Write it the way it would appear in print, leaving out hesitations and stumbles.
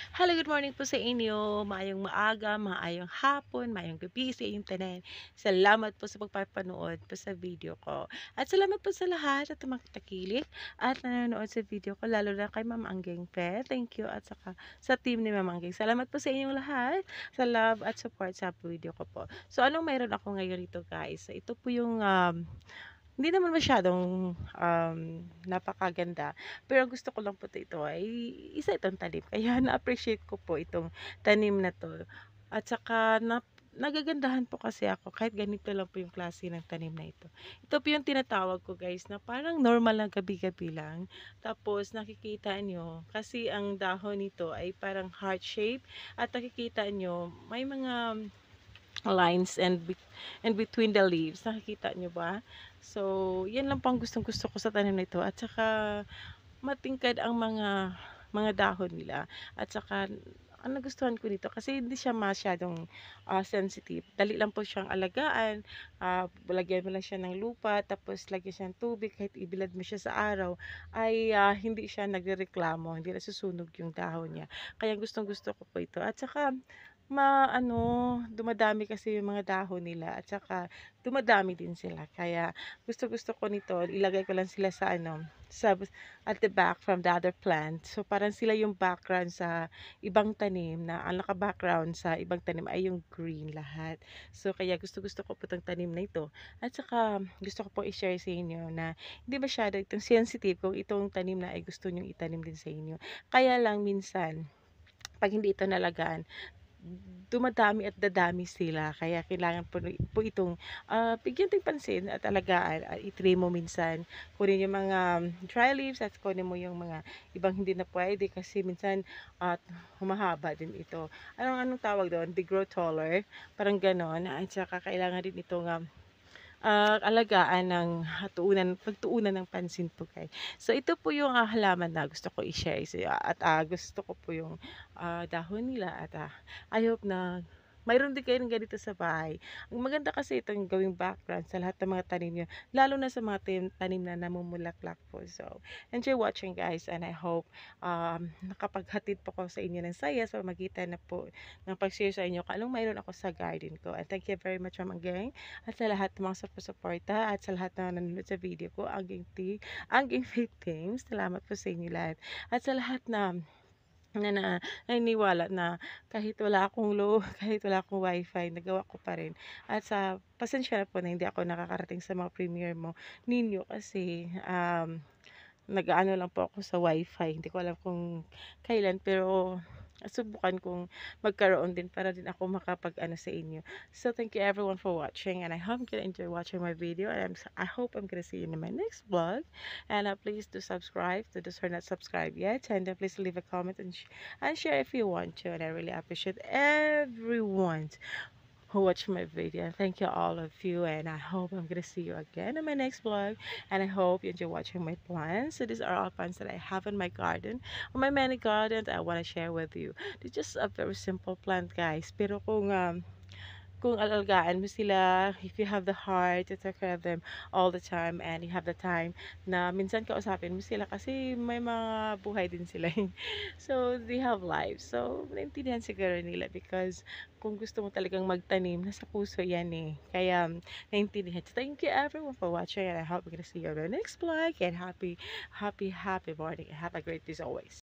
Hello, good morning po sa inyo. Maayong maaga, maayong hapon, maayong gabi sa inyong tanan. Salamat po sa pagpapanood po sa video ko. At salamat po sa lahat at tumakilik at nanonood sa video ko, lalo na kay Ma'am Anggeng Pe. Thank you at saka sa team ni Ma'am Anggeng. Salamat po sa inyong lahat sa love at support sa video ko po. So, anong mayroon ako ngayon dito guys? Ito po yung hindi naman masyadong, napakaganda, pero gusto ko lang po ito ay isa itong tanim kaya na-appreciate ko po itong tanim na 'to at saka nagagandahan po kasi ako kahit ganito lang po yung klase ng tanim na ito. Ito po yung tinatawag ko guys na parang normal na gabi-gabi lang, tapos nakikita niyo kasi ang dahon nito ay parang heart shape at nakikita niyo may mga lines and between the leaves, nakikita nyo ba? So, yan lang pang gustong-gusto ko sa tanim na ito at saka matingkad ang mga dahon nila at saka ang nagustuhan ko dito kasi hindi siya masyadong, sensitive. Dali lang po siyang alagaan, lagyan mo lang siya ng lupa tapos lagyan siya ng tubig kahit ibilad mo siya sa araw ay, hindi siya nagrereklamo, hindi nasusunog yung dahon niya. Kaya gustong-gusto ko po ito at saka dumadami kasi yung mga dahon nila at saka dumadami din sila. Kaya gustong-gusto ko nito, ilagay ko lang sila sa ano, at the back from the other plant. So, parang sila yung background sa ibang tanim na ang naka-background sa ibang tanim ay yung green lahat. So, kaya gusto-gusto ko po itong tanim na ito. At saka gusto ko po i-share sa inyo na hindi masyado itong sensitive kung itong tanim na ay gusto nyong itanim din sa inyo. Kaya lang minsan, pag hindi ito nalagaan, dumadami at dadami sila kaya kailangan po itong, bigyan din pansin at alagaan at i-trim mo minsan. Kunin yung mga dry leaves at kunin mo yung mga ibang hindi na puwede kasi minsan at humahaba din ito. Anong tawag do'n? They grow taller, parang gano'n at saka kailangan din itong, alagaan ng pagtuunan ng pansin po guys. So ito po yung, halaman na gusto ko i-share sa at, gusto ko po yung, dahon nila at, I hope na mayroon din kayong ganito sa bahay. Ang maganda kasi itong gawing background sa lahat ng mga tanim niyo, lalo na sa mga tanim na namumulaklak po. So, enjoy watching guys and I hope, nakapaghatid po ko sa inyo ng saya sa pamamagitan na po ng pag-share sa inyo kung anong mayroon ako sa garden ko. And thank you very much Ma'am Gang at sa lahat ng mga suporta at sa lahat na nanonood sa video ko, Angging Victims, salamat po sa inyo lahat. At sa lahat na naniniwala na kahit wala akong kahit wala akong wifi nagawa ko pa rin. At sa pasensya na po na hindi ako nakakarating sa mga premiere ninyo kasi, nag-aano lang po ako sa wifi. Hindi ko alam kung kailan pero subukan kong magkaroon din para din ako makapag-ano sa inyo. So thank you everyone for watching and I hope you enjoy watching my video and I hope I'm gonna see you in my next vlog. And please do subscribe to those who are not subscribed yet and please leave a comment and share if you want to and I really appreciate everyone who watched my video. Thank you all of you and I hope I'm gonna see you again in my next vlog and I hope you enjoy watching my plants. So these are all plants that I have in my garden, on my many gardens I want to share with you. It's just a very simple plant guys pero kung alagaan mo sila, if you have the heart to take care of them all the time and you have the time na minsan kausapin mo sila kasi may mga buhay din sila. So, they have lives. So, naintindihan siguro nila because kung gusto mo talagang magtanim, nasa puso yan eh. Kaya, naintindihan. So, thank you everyone for watching and I hope we're gonna see you on the next vlog and happy morning and have a great day as always.